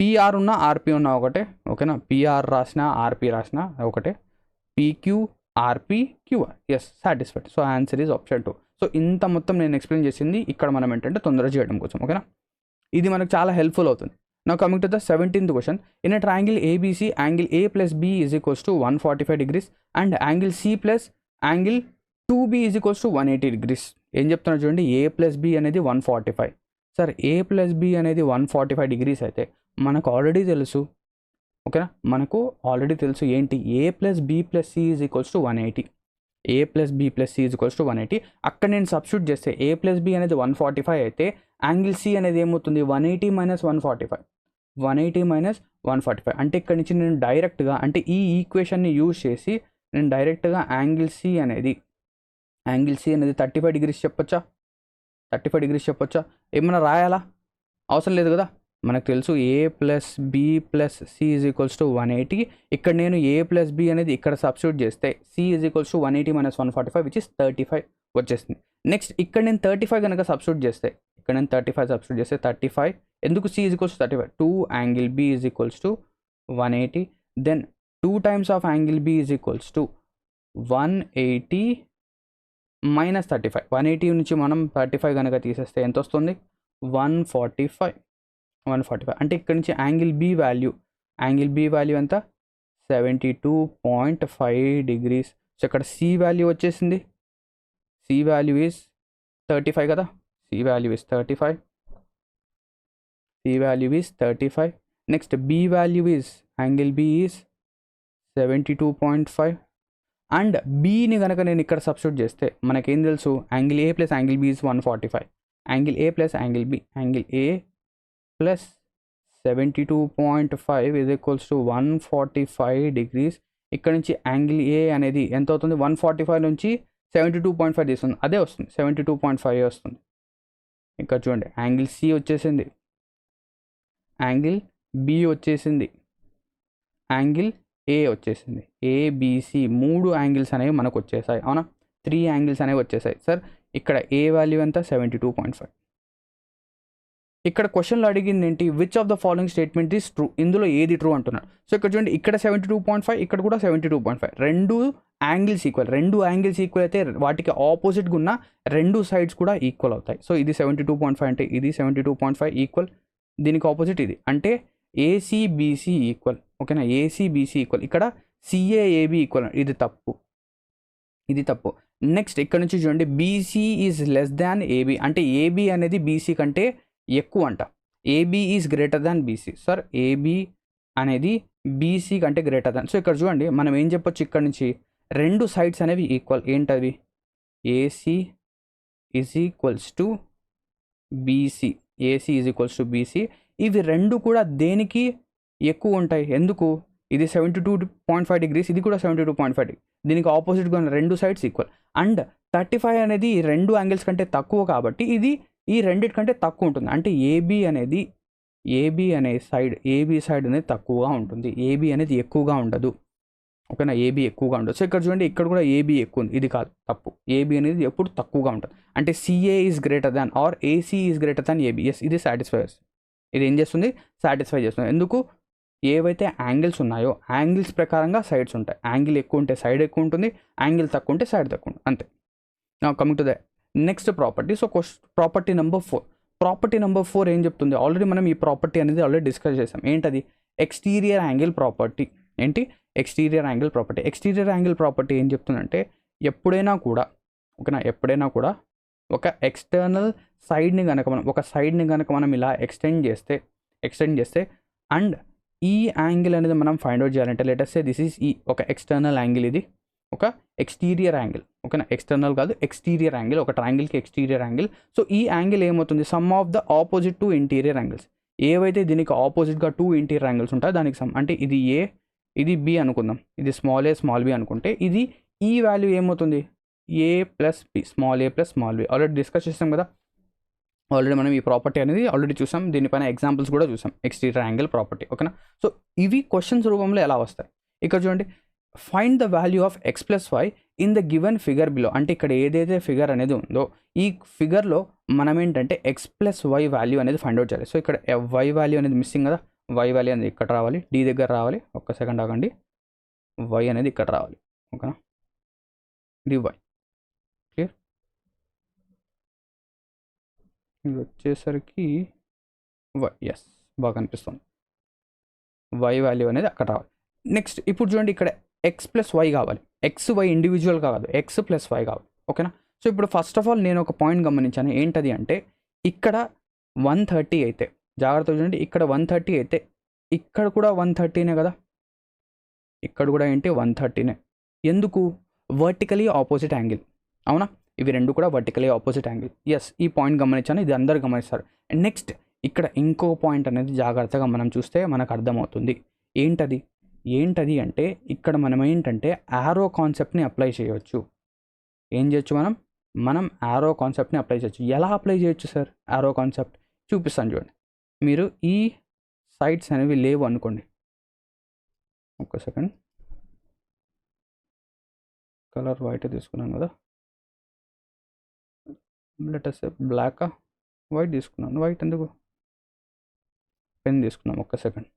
PR ఉన్న RP ఉన్న ఒకటే, ఓకేనా? PR రాసిన RP రాసిన ఒకటే. PQ, RP, QR. Yes, satisfied. So answer is option 2. So ఇంత మొత్తం నేను ఎక్స్ప్లెయిన్ చేసింది ఇక్కడ మనం ఏంటంటే తొందరగా చేయడం కోసం, ఓకేనా? ఇది మనకు చాలా హెల్ప్ఫుల్ అవుతుంది. Now coming to the 17th question. In a triangle ABC, angle A plus B is equals to 145 degrees and angle C plus angle 2B is equals to 180 degrees. ఏం చెప్తున్నా చూడండి, A plus B అనేది 145. Sir A plus B అనేది 145 degrees అయితే మనకు already తెలుసు, ఓకేనా, మనకు ఆల్రెడీ తెలుసు ఏంటి? A plus B plus C is equals to 180. A plus B plus C is equals to 180. అక్కడ నేను సబ్స్టిట్యూట్ చేస్తే A plus B అనేది 145 అయితే యాంగిల్ C అనేది ఏమవుతుంది? 180 minus 145. 180 minus 145. అంటే ఇక్కడ నుంచి నేను డైరెక్ట్గా, అంటే ఈ ఈక్వేషన్ని యూజ్ చేసి నేను డైరెక్ట్గా యాంగిల్ C అనేది 35 degrees చెప్పొచ్చా? 35 degrees చెప్పొచ్చా? ఏమన్నా రాయాలా? అవసరం లేదు కదా, మనకు తెలుసు A plus B plus C is equals to 180. ఇక్కడ నేను A plus B అనేది ఇక్కడ సబ్స్టిట్యూట్ చేస్తే C is equals to 180 minus 145 which is 35 వచ్చేస్తుంది. నెక్స్ట్ ఇక్కడ నేను 35 కనుక సబ్స్టిట్యూట్ చేస్తే, 35 ఎందుకు? C is equals to 35. 2 angle B is equals to 180. దెన్ 2 times of angle B is equals to 180 minus 35. 180 నుంచి మనం 35 కనుక తీసేస్తే ఎంత వస్తుంది? 145. అంటే ఇక్కడ నుంచి యాంగిల్ B వాల్యూ ఎంత? 72.5 degrees. సో ఇక్కడ సి వాల్యూ వచ్చేసింది, సి వాల్యూ ఈజ్ 35 కదా, C value is 35, C value is 35. Next B value is, angle B is 72.5. And బీని కనుక నేను ఇక్కడ సబ్స్టిట్యూట్ చేస్తే మనకేం తెలుసు, angle A plus angle B is 145, angle A plus angle B, angle A plus 72.5 is equals to 145 degrees. ఇక్కడ నుంచి angle A అనేది ఎంత అవుతుంది, 145 నుంచి 72.5 తీస్తుంది, అదే వస్తుంది 72.5 వస్తుంది. ఇక్కడ చూడండి యాంగిల్ సి వచ్చేసింది, యాంగిల్ బి వచ్చేసింది, యాంగిల్ ఏ వచ్చేసింది, ఏబిసి 3 యాంగిల్స్ అనేవి మనకు వచ్చేసాయి. అవునా, 3 యాంగిల్స్ అనేవి వచ్చేసాయి. సార్ ఇక్కడ ఏ వాల్యూ ఎంత, 72.5. ఇక్కడ క్వశ్చన్లో అడిగింది ఏంటి, which of the following statement is true, ఇందులో ఏది ట్రూ అంటున్నాడు. సో ఇక్కడ చూడండి ఇక్కడ 72.5, ఇక్కడ కూడా 72.5, రెండు యాంగిల్స్ ఈక్వల్, రెండు యాంగిల్స్ ఈక్వల్ అయితే వాటికి ఆపోజిట్గా ఉన్న రెండు సైడ్స్ కూడా ఈక్వల్ అవుతాయి. సో ఇది 72.5 అంటే ఇది 72.5 ఈక్వల్, దీనికి ఆపోజిట్ ఇది, అంటే ఏసీబీసీ ఈక్వల్. ఓకేనా, ఏసీబీసీ ఈక్వల్, ఇక్కడ సిఏఏబి ఈక్వల్, ఇది తప్పు, ఇది తప్పు. నెక్స్ట్ ఇక్కడ నుంచి చూడండి BC is less than AB, అంటే ఏబి అనేది బీసీ కంటే ఎక్కువ అంట, AB is greater than BC. Sir AB అనేది బీసీ కంటే గ్రేటర్ దాన్. సో ఇక్కడ చూడండి మనం ఏం చెప్పొచ్చు, ఇక్కడ నుంచి రెండు సైడ్స్ అనేవి ఈక్వల్, ఏంటవి, AC is equals to BC, AC is equals to BC. ఇవి రెండు కూడా దేనికి ఎక్కువ ఉంటాయి, ఎందుకు, ఇది 72.5 degrees, ఇది కూడా 72.5 degrees, దీనికి ఆపోజిట్గా ఉన్న రెండు సైడ్స్ ఈక్వల్. అండ్ 35 అనేది ఈ రెండు యాంగిల్స్ కంటే తక్కువ కాబట్టి ఇది ఈ రెండింటి కంటే తక్కువ ఉంటుంది, అంటే ఏబి అనేది, ఏబి అనే సైడ్, ఏబి సైడ్ అనేది తక్కువగా ఉంటుంది, ఏబి అనేది ఎక్కువగా ఉండదు. ఓకేనా, ఏబి ఎక్కువగా ఉండదు. సో ఇక్కడ చూడండి ఇక్కడ కూడా ఏబి ఎక్కువ ఉంది, ఇది కాదు తప్పు, ఏబి అనేది ఎప్పుడు తక్కువగా ఉంటుంది, అంటే CA is greater than or AC is greater than AB. Yes, ఇది సాటిస్ఫై చేస్తుంది, ఇది ఏం చేస్తుంది, సాటిస్ఫై చేస్తుంది. ఎందుకు, ఏవైతే యాంగిల్స్ ఉన్నాయో యాంగిల్స్ ప్రకారంగా సైడ్స్ ఉంటాయి, యాంగిల్ ఎక్కువ ఉంటే సైడ్ ఎక్కువ ఉంటుంది, యాంగిల్ తక్కువ ఉంటే సైడ్ తక్కువ ఉంటుంది, అంతే. నా coming to the next property. So property number 4, property number 4 ఏం చెప్తుంది, ఆల్రెడీ మనం ఈ ప్రాపర్టీ అనేది ఆల్రెడీ డిస్కస్ చేసాం. ఏంటది, ఎక్స్టీరియర్ యాంగిల్ ప్రాపర్టీ. ఏంటి, exterior angle property. Exterior angle property ఏం చెప్తుందంటే ఎప్పుడైనా కూడా, ఓకేనా, ఎప్పుడైనా కూడా ఒక ఎక్స్టర్నల్ సైడ్ని కనుక మనం, ఒక సైడ్ని కనుక మనం ఇలా ఎక్స్టెండ్ చేస్తే అండ్ ఈ యాంగిల్ అనేది మనం ఫైండ్ అవుట్ చేయాలంటే లెటస్ సే దిస్ ఈజ్ ఈ ఒక ఎక్స్టర్నల్ యాంగిల్, ఇది ఒక ఎక్స్టీరియర్ యాంగిల్. ఓకేనా, ఎక్స్టర్నల్ కాదు ఎక్స్టీరియర్ యాంగిల్, ఒక ట్రయాంగిల్కి ఎక్స్టీరియర్ యాంగిల్. సో ఈ యాంగిల్ ఏమవుతుంది, some of the opposite to interior angles, ఏవైతే దీనికి ఆపోజిట్గా 2 ఇంటీరియర్ యాంగిల్స్ ఉంటాయో దానికి సమ్, అంటే ఇది ఏ, ఇది బి అనుకుందాం, ఇది స్మాల్ ఏ స్మాల్ బి అనుకుంటే ఇది ఈ వాల్యూ ఏమవుతుంది, A plus B, small A plus small B. Already discuss చేస్తాం కదా, ఆల్రెడీ మనం ఈ ప్రాపర్టీ అనేది ఆల్రెడీ చూసాం, దీనిపైన ఎగ్జాంపుల్స్ కూడా చూసాం, ఎక్స్టీరియర్ యాంగిల్ ప్రాపర్టీ. ఓకేనా, సో ఇవి క్వశ్చన్స్ రూపంలో ఎలా వస్తాయి, ఇక్కడ చూడండి, find the value of X plus Y in the given figure below. అంటే ఇక్కడ ఏదైతే ఫిగర్ అనేది ఉందో ఈ ఫిగర్లో మనం ఏంటంటే ఎక్స్ ప్లస్ వై వాల్యూ అనేది ఫైండ్ అవుట్ చేయాలి. సో ఇక్కడ వై వాల్యూ అనేది మిస్సింగ్ కదా, వై వాల్యూ అనేది ఇక్కడ రావాలి, డి దగ్గర రావాలి, ఒక్క సెకండ్ ఆగండి, వై అనేది ఇక్కడ రావాలి. ఓకేనా, ఇది వై, క్లియర్. ఇది వచ్చేసరికి వై, ఎస్, బాగా కనిపిస్తుంది, వై వాల్యూ అనేది అక్కడ రావాలి. నెక్స్ట్ ఇప్పుడు చూడండి ఇక్కడ ఎక్స్ ప్లస్ వై కావాలి, ఎక్స్ వై ఇండివిజువల్గా కాదు, ఎక్స్ ప్లస్ వై కావాలి. ఓకేనా, సో ఇప్పుడు ఫస్ట్ ఆఫ్ ఆల్ నేను ఒక పాయింట్ గమనించాను, ఏంటది అంటే ఇక్కడ 130 అయితే, జాగ్రత్తగా చూడండి, ఇక్కడ 130 అయితే ఇక్కడ కూడా 130నే కదా, ఇక్కడ కూడా ఏంటి 130నే. ఎందుకు, వర్టికలీ ఆపోజిట్ యాంగిల్, అవునా, ఇవి రెండు కూడా వర్టికలీ ఆపోజిట్ యాంగిల్. ఎస్, ఈ పాయింట్ గమనించాను, ఇది అందరు గమనిస్తారు. అండ్ నెక్స్ట్ ఇక్కడ ఇంకో పాయింట్ అనేది జాగ్రత్తగా మనం చూస్తే మనకు అర్థమవుతుంది, ఏంటది అంటే ఇక్కడ మనం ఏంటంటే యారో కాన్సెప్ట్ని అప్లై చేయవచ్చు. ఏం చేయొచ్చు, మనం యారో కాన్సెప్ట్ని అప్లై చేయొచ్చు. ఎలా అప్లై చేయొచ్చు సార్ యారో కాన్సెప్ట్, చూపిస్తాను చూడండి. మీరు ఈ సైడ్స్ అనేవి లేవు అనుకోండి, ఒక్క సెకండ్, కలర్ వైట్ తీసుకున్నాను కదా, లెటర్స్ బ్లాక్ వైట్ తీసుకున్నాను, వైట్ ఎందుకు, పెన్ తీసుకున్నాం, ఒక్క second,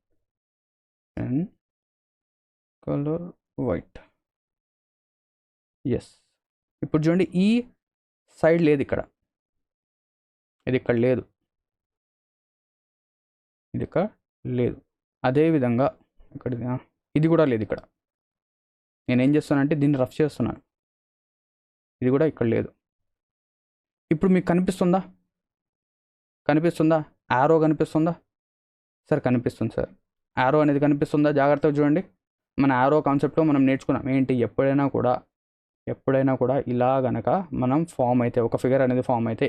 pen colour white, yes. ఇప్పుడు చూడండి ఈ సైడ్ లేదు ఇక్కడ, ఇది ఇక్కడ లేదు, ఇది ఇక్కడ లేదు, అదేవిధంగా ఇక్కడ ఇది కూడా లేదు, ఇక్కడ నేనేం చేస్తున్నానంటే దీన్ని రఫ్ చేస్తున్నాను. ఇది కూడా ఇక్కడ లేదు. ఇప్పుడు మీకు కనిపిస్తుందా? యారో కనిపిస్తుందా? సార్ కనిపిస్తుంది సార్. యారో అనేది కనిపిస్తుందా? జాగ్రత్తగా చూడండి. మన యారో కాన్సెప్ట్లో మనం నేర్చుకున్నాం ఏంటి, ఎప్పుడైనా కూడా ఇలా గనక మనం ఫామ్ అయితే, ఒక ఫిగర్ అనేది ఫామ్ అయితే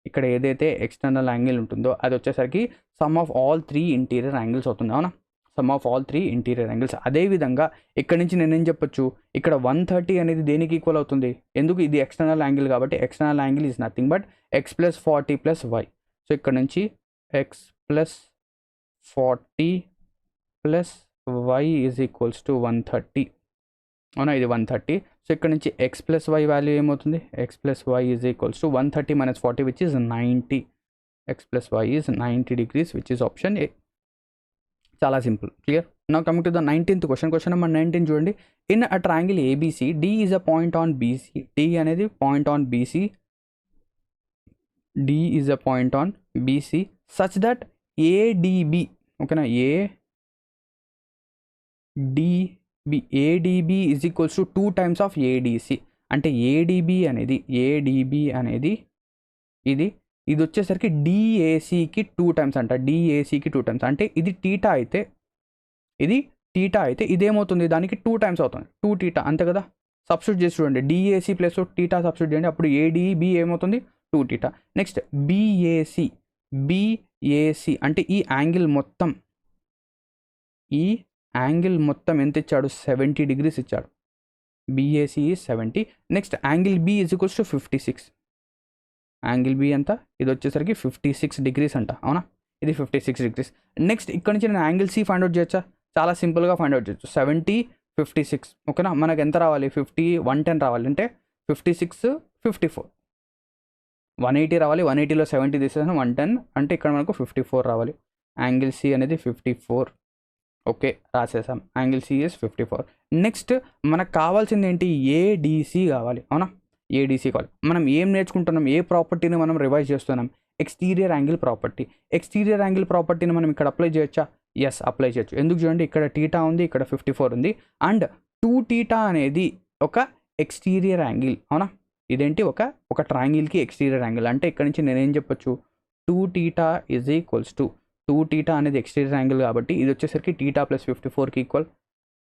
ఇక్కడ ఏదైతే ఎక్స్టర్నల్ యాంగిల్ ఉంటుందో అది వచ్చేసరికి some of all 3 interior angles అవుతుంది. అవునా? Some of all 3 interior angles. అదేవిధంగా ఇక్కడ నుంచి నేనేం చెప్పొచ్చు, ఇక్కడ 130 అనేది దేనికి ఈక్వల్ అవుతుంది? ఎందుకు? ఇది ఎక్స్టర్నల్ యాంగిల్ కాబట్టి external angle is nothing but x + 40 + y. So ఇక్కడ నుంచి x + 40 + y = 130. అవునా? ఇది 130. సో ఇక్కడ నుంచి x + y వాల్యూ ఏమవుతుంది? x + y = 130 - 40 which is 90. x + y is 90 degrees which is option A. చాలా simple. Clear? Now coming to the 19th question. Question number 19 చూడండి. In a triangle ABC, D is a point on BC. D అనేది point on BC. D is a point on BC such that ADB, ఓకేనా, ADB is equals to 2 times of ADC. అంటే ADB అనేది ఇది వచ్చేసరికి DACకి 2 times అంట. DACకి 2 times అంటే ఇది theta అయితే ఇదేమవుతుంది? దానికి 2 times అవుతుంది. 2 θ అంతే కదా? సబ్స్టిట్యూట్ చేసి చూడండి. DAC ప్లస్ టీటా సబ్స్టిట్యూట్ చేయండి. అప్పుడు ADB ఏమవుతుంది? 2 θ. నెక్స్ట్ BAC అంటే ఈ యాంగిల్ మొత్తం ఎంత ఇచ్చాడు? 70 degrees ఇచ్చాడు. BAC is 70. Next angle B is equals to 56. Angle B ఎంత? ఇది వచ్చేసరికి 56 degrees అంట. అవునా? ఇది 56 degrees. నెక్స్ట్ ఇక్కడ నుంచి నేను యాంగిల్ C ఫైండ్ అవుట్ చేయొచ్చా? చాలా సింపుల్గా ఫైండ్ అవుట్ చేయొచ్చు. 70, 56, ఓకేనా? మనకు ఎంత రావాలి? 110 రావాలి. అంటే 56, 54, 180 రావాలి. 180లో 70 తీసేసాను, 110 అంటే ఇక్కడ మనకు 54 రావాలి. యాంగిల్ C అనేది 54. ఓకే, రాసేసాం. Angle C is 54. నెక్స్ట్ మనకు కావాల్సింది ఏంటి? ADC కావాలి. అవునా? ADC కావాలి. మనం ఏం నేర్చుకుంటున్నాం? ఏ ప్రాపర్టీని మనం రివైజ్ చేస్తున్నాం? Exterior angle property. Exterior angle ప్రాపర్టీని మనం ఇక్కడ అప్లై చేయొచ్చా? ఎస్, అప్లై చేయొచ్చు. ఎందుకు? చూడండి, ఇక్కడ టీటా ఉంది, ఇక్కడ 54 ఉంది, అండ్ 2 θ అనేది ఒక ఎక్స్టీరియర్ యాంగిల్. అవునా? ఇదేంటి? ఒక ట్రయాంగిల్కి ఎక్స్టీరియర్ యాంగిల్. అంటే ఇక్కడ నుంచి నేనేం చెప్పొచ్చు? 2 θ ఈజ్ ఈక్వల్స్ టు 2 θ అనేది ఎక్స్టీరియర్ యాంగిల్ కాబట్టి ఇది వచ్చేసరికి θ + 54కి ఈక్వల్.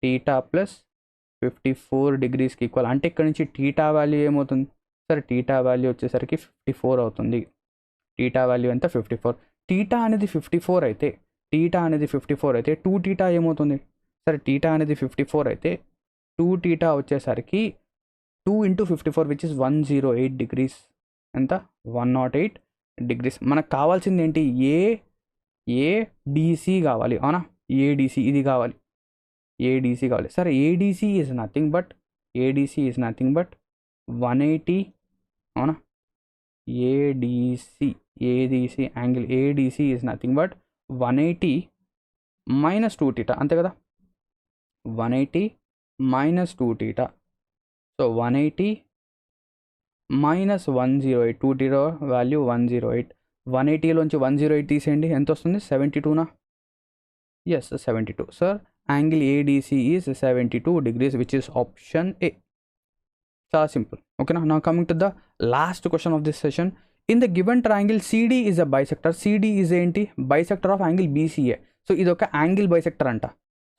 θ + 54 degreesకి ఈక్వల్. అంటే ఇక్కడ నుంచి θ వాల్యూ ఏమవుతుంది? సరే, θ వాల్యూ వచ్చేసరికి 54 అవుతుంది. θ వాల్యూ ఎంత? 54. θ అనేది 54 అయితే 2 θ ఏమవుతుంది? సరే, θ అనేది 54 అయితే 2 θ వచ్చేసరికి 2 × 54 which is 108 degrees. ఎంత? 108 degrees. మనకు కావాల్సింది ఏంటి? ADC కావాలి. అవునా? ADC ఇది కావాలి. ADC కావాలి. సరే, ADC ఈజ్ నథింగ్ బట్ 180. అవునా? ADC angle ADC is nothing but 180 - 2 θ అంతే కదా? 180 - 2 θ. సో 180 - 108. 2 θ వాల్యూ 108. 180లోంచి 108 తీసేయండి. ఎంత వస్తుంది? 72నా? Yes, 72. Sir, angle ADC is 72 degrees which is option A. చాలా సింపుల్. ఓకేనా? Now coming to the last question of this session. In the given triangle CD is a bisector. CD is ఏంటి? Bisector of angle BCA. So ఇది ఒక angle bisector అంట.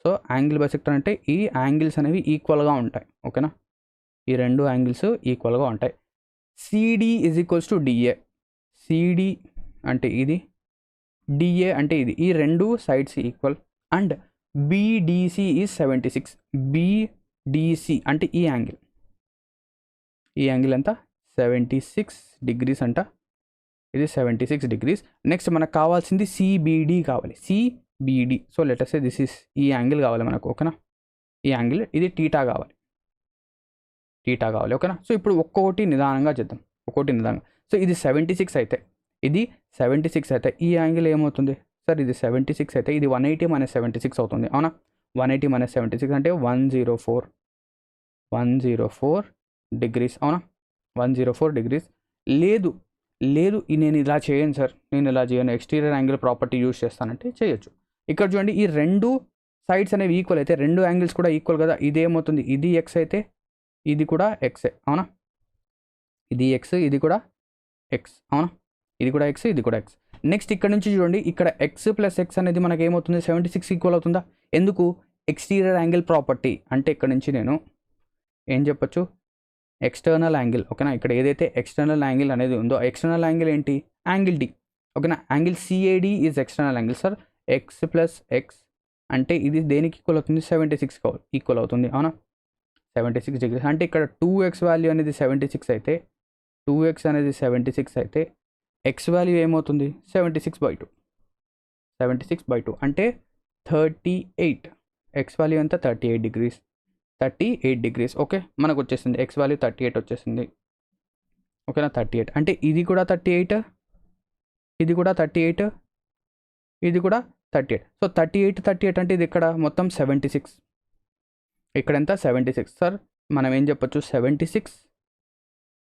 So angle bisector అంటే ఈ angles అనేవి ఈక్వల్గా ఉంటాయి. ఓకేనా? ఈ రెండు యాంగిల్స్ ఈక్వల్గా ఉంటాయి. CD is equals to DA. CD అంటే ఇది, DA అంటే ఇది. ఈ రెండు sides equal. And BDC is 76. BDC అంటే ఈ యాంగిల్ ఎంత? 76 degrees అంట. ఇది 76 degrees. నెక్స్ట్ మనకు కావాల్సింది CBD కావాలి. CBD. So let us say this is ఈ యాంగిల్ కావాలి మనకు. ఓకేనా? ఈ యాంగిల్ ఇది θ కావాలి. ఓకేనా? సో ఇప్పుడు ఒక్కొక్కటి నిదానంగా చేద్దాం. సో ఇది 76 అయితే ఈ యాంగిల్ ఏమవుతుంది? సార్, ఇది 76 అయితే ఇది 180 - 76 అవుతుంది. అవునా? 180 - 76 అంటే 104 degrees. అవునా? 104 degrees. లేదు, నేను ఇలా చేయను sir, exterior angle property use చేస్తానంటే చేయొచ్చు. ఇక్కడ చూడండి, ఈ రెండు సైడ్స్ అనేవి ఈక్వల్ అయితే రెండు యాంగిల్స్ కూడా ఈక్వల్ కదా, ఇది ఏమవుతుంది, ఇది ఎక్స్ అయితే ఇది కూడా ఎక్సే, అవునా, ఇది ఎక్స్ ఇది కూడా ఎక్స్, అవునా, ఇది కూడా ఎక్స్ ఇది కూడా ఎక్స్. నెక్స్ట్ ఇక్కడ నుంచి చూడండి, ఇక్కడ ఎక్స్ ప్లస్ ఎక్స్ అనేది మనకి ఏమవుతుంది 76 ఈక్వల్ అవుతుందా, ఎందుకు, ఎక్స్టీరియర్ యాంగిల్ ప్రాపర్టీ అంటే ఇక్కడ నుంచి నేను ఏం చెప్పొచ్చు, ఎక్స్టర్నల్ యాంగిల్, ఓకేనా, ఇక్కడ ఏదైతే ఎక్స్టర్నల్ యాంగిల్ అనేది ఉందో ఎక్స్టర్నల్ యాంగిల్ ఏంటి, యాంగిల్ డి, ఓకేనా, angle CAD is external angle. Sir X plus X అంటే ఇది దేనికి ఈక్వల్ అవుతుంది, 76 ఈక్వల్ అవుతుంది, అవునా, 76 డిగ్రీస్. అంటే ఇక్కడ 2x వాల్యూ అనేది 76 అయితే 2x అనేది 76 అయితే ఎక్స్ వాల్యూ ఏమవుతుంది 76/2, 76/2 అంటే 38, ఎక్స్ వాల్యూ ఎంత 38 డిగ్రీస్, 38 డిగ్రీస్. ఓకే, మనకు వచ్చేసింది ఎక్స్ వాల్యూ 38 వచ్చేసింది, ఓకేనా, 38 అంటే ఇది కూడా 38, ఇది కూడా 38, ఇది కూడా 38. సో 38 అంటే ఇది ఇక్కడ మొత్తం 76, ఇక్కడ ఎంత 76. సార్ మనం ఏం చెప్పొచ్చు 76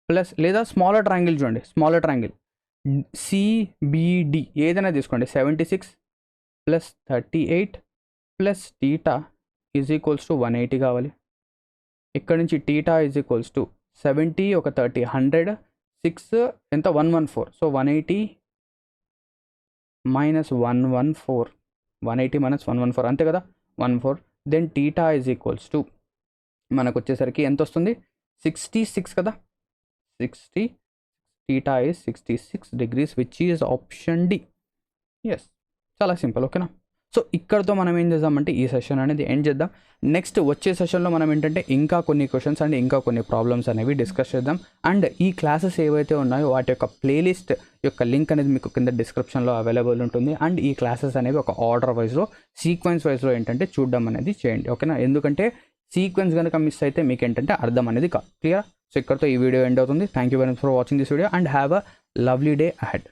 ప్లస్, లేదా స్మాలర్ ట్రయాంగిల్ చూడండి, స్మాలర్ ట్రయాంగిల్ సిబిడి ఏదైనా తీసుకోండి, 76 plus 38 plus theta is equals to 180 కావాలి. ఇక్కడ నుంచి టీటా ఈజ్ ఈక్వల్స్ టు 70 ఒక 30 100 6 ఎంత 114. సో 180 మైనస్ 114, 180 మైనస్ 114 అంతే కదా 14. Then theta is equals to మనకు వచ్చేసరికి ఎంత వస్తుంది 66 కదా, 60, theta is 66 degrees which is option D. Yes, చాలా సింపుల్, ఓకేనా. సో ఇక్కడతో మనం ఏం చేద్దామంటే ఈ సెషన్ అనేది ఎండ్ చేద్దాం. నెక్స్ట్ వచ్చే సెషన్లో మనం ఏంటంటే ఇంకా కొన్ని క్వశ్చన్స్ అండ్ ఇంకా కొన్ని ప్రాబ్లమ్స్ అనేవి డిస్కస్ చేద్దాం. అండ్ ఈ క్లాసెస్ ఏవైతే ఉన్నాయో వాటి యొక్క ప్లేలిస్ట్ యొక్క లింక్ అనేది మీకు కింద డిస్క్రిప్షన్లో అవైలబుల్ ఉంటుంది. అండ్ ఈ క్లాసెస్ అనేవి ఒక ఆర్డర్ వైజ్లో సీక్వెన్స్ వైజ్లో ఏంటంటే చూడడం అనేది చేయండి, ఓకేనా. ఎందుకంటే సీక్వెన్స్ కనుక మిస్ అయితే మీకు ఏంటంటే అర్థం అనేది కాదు, క్లియర్. సో ఇక్కడతో ఈ వీడియో ఎండ్ అవుతుంది. Thank you very much for watching this video and have a lovely day ahead.